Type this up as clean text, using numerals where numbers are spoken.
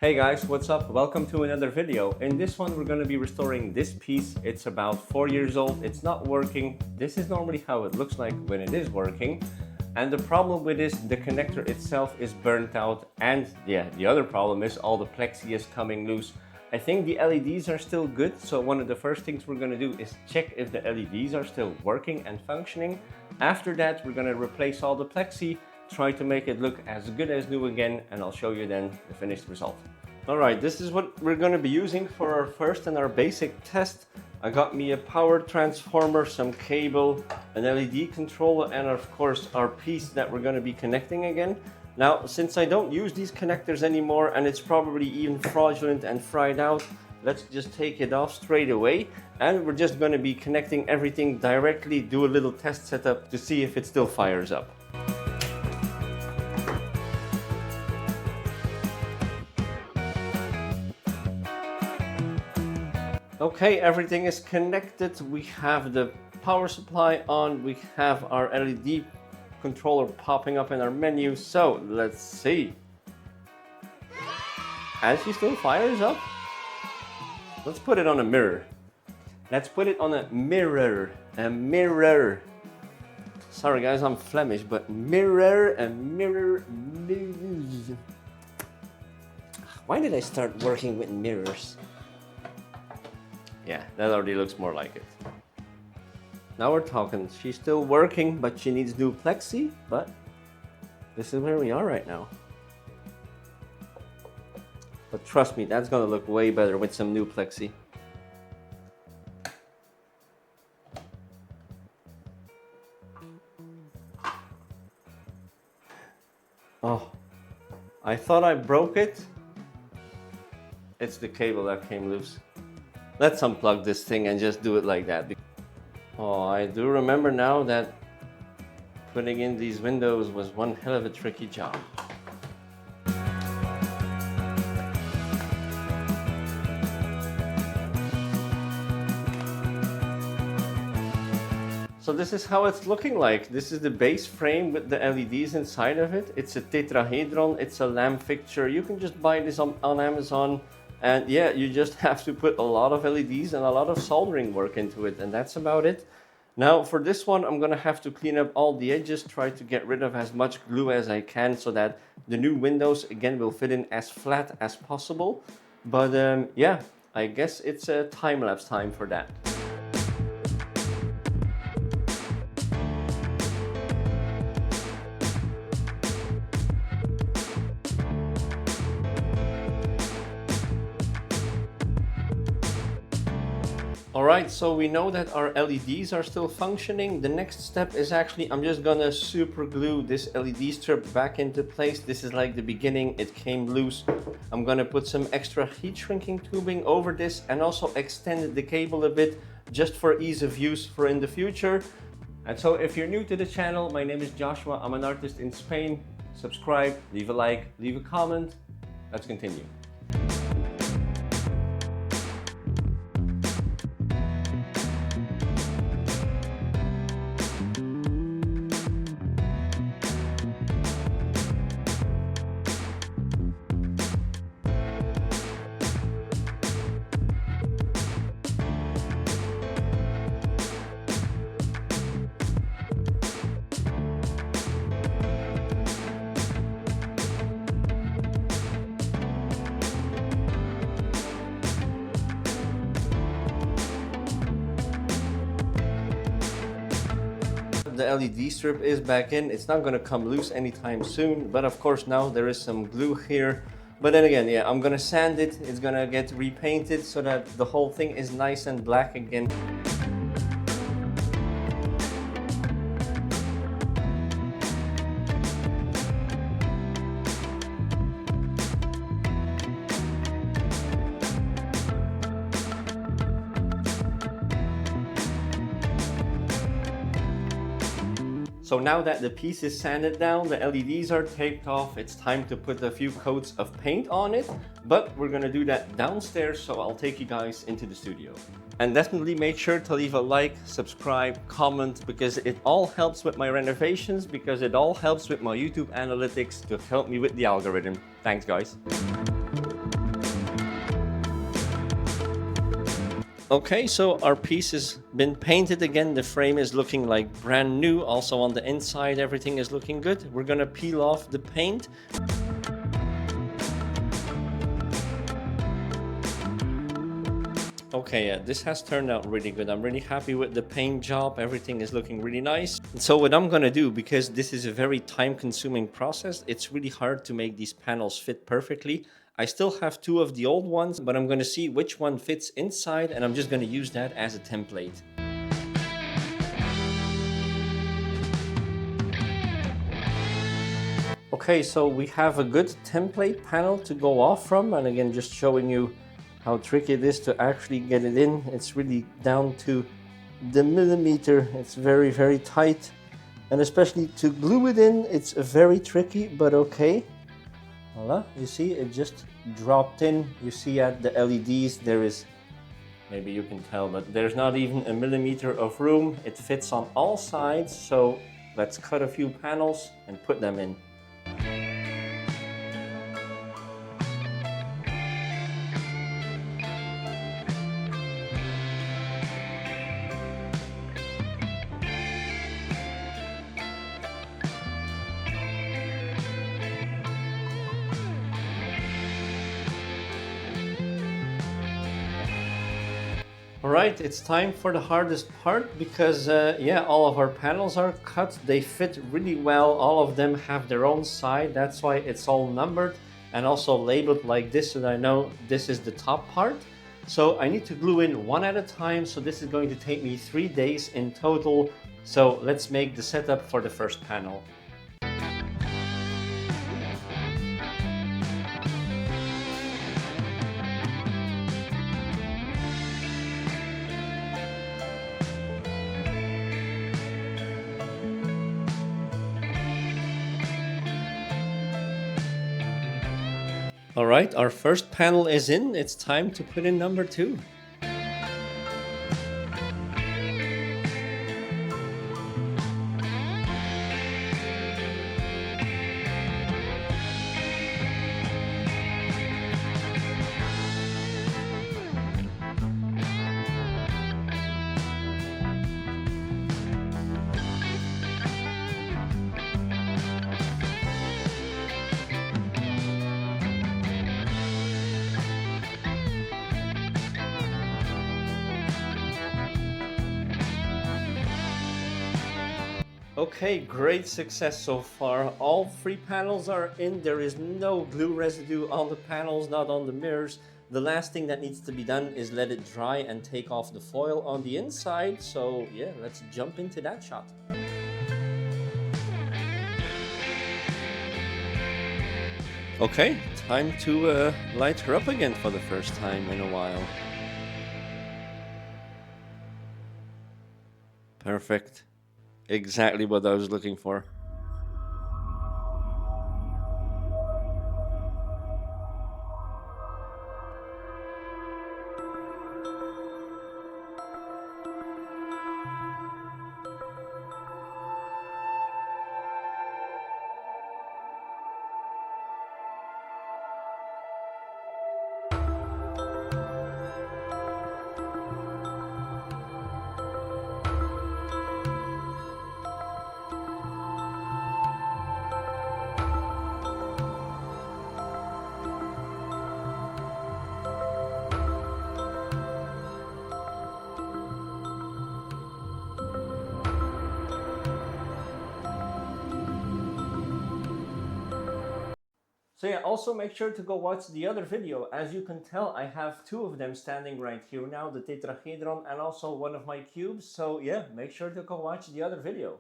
Hey guys, what's up? Welcome to another video. In this one, we're going to be restoring this piece. It's about 4 years old. It's not working. This is normally how it looks like when it is working. And the problem with this, the connector itself is burnt out. And yeah, the other problem is all the plexi is coming loose. I think the LEDs are still good. So one of the first things we're going to do is check if the LEDs are still working and functioning. After that, we're going to replace all the plexi, try to make it look as good as new again, and I'll show you then the finished result. Alright, this is what we're going to be using for our first and our basic test. I got me a power transformer, some cable, an LED controller, and of course our piece that we're going to be connecting again. Now, since I don't use these connectors anymore and it's probably even fraudulent and fried out, let's just take it off straight away, and we're just going to be connecting everything directly, do a little test setup to see if it still fires up. Okay, everything is connected. We have the power supply on, we have our LED controller popping up in our menu, so let's see. And she still fires up. Let's put it on a mirror. Let's put it on a mirror. A mirror. Sorry guys, I'm Flemish, but mirror and mirror. Why did I start working with mirrors? Yeah, that already looks more like it. Now we're talking. She's still working, but she needs new plexi, but this is where we are right now. But trust me, that's gonna look way better with some new plexi. Oh, I thought I broke it. It's the cable that came loose. Let's unplug this thing and just do it like that. Oh, I do remember now that putting in these windows was one hell of a tricky job. So this is how it's looking like. This is the base frame with the LEDs inside of it. It's a Tetrahedron, it's a lamp fixture. You can just buy this on Amazon. And yeah, you just have to put a lot of LEDs and a lot of soldering work into it, and that's about it. Now for this one, I'm gonna have to clean up all the edges, try to get rid of as much glue as I can so that the new windows again will fit in as flat as possible. But yeah, I guess it's a time-lapse time for that. Alright, so we know that our LEDs are still functioning. The next step is actually, I'm just gonna super glue this LED strip back into place. This is like the beginning, it came loose. I'm gonna put some extra heat shrinking tubing over this and also extend the cable a bit just for ease of use for in the future. And so if you're new to the channel, my name is Joshua. I'm an artist in Spain. Subscribe, leave a like, leave a comment. Let's continue. The LED strip is back in. It's not going to come loose anytime soon, but of course now there is some glue here. But then again, yeah, I'm going to sand it. It's going to get repainted so that the whole thing is nice and black again. So now that the piece is sanded down, the LEDs are taped off, it's time to put a few coats of paint on it, but we're gonna do that downstairs, so I'll take you guys into the studio. And definitely make sure to leave a like, subscribe, comment, because it all helps with my renovations, because it all helps with my YouTube analytics to help me with the algorithm. Thanks guys. Okay, so our piece has been painted again. The frame is looking like brand new. Also on the inside, everything is looking good. We're gonna peel off the paint. Okay, yeah, this has turned out really good. I'm really happy with the paint job. Everything is looking really nice. So what I'm gonna do, because this is a very time-consuming process, it's really hard to make these panels fit perfectly. I still have two of the old ones, but I'm gonna see which one fits inside, and I'm just gonna use that as a template. Okay, so we have a good template panel to go off from, and again, just showing you how tricky it is to actually get it in. It's really down to the millimeter. It's very, very tight, and especially to glue it in, it's very tricky, but okay. Voila, you see, it just dropped in. You see at the LEDs, there is, maybe you can tell, but there's not even a millimeter of room. It fits on all sides, so let's cut a few panels and put them in. Alright, it's time for the hardest part because yeah, all of our panels are cut. They fit really well. All of them have their own side. That's why it's all numbered and also labeled like this so that I know this is the top part. So I need to glue in one at a time. So this is going to take me 3 days in total. So let's make the setup for the first panel. All right, our first panel is in. It's time to put in number 2. Okay, great success so far. All 3 panels are in. There is no glue residue on the panels, not on the mirrors. The last thing that needs to be done is let it dry and take off the foil on the inside. So yeah, let's jump into that shot. Okay, time to light her up again for the first time in a while. Perfect. Exactly what I was looking for. So yeah, also make sure to go watch the other video. As you can tell, I have 2 of them standing right here now, the Tetrahedron and also one of my cubes. So yeah, make sure to go watch the other video.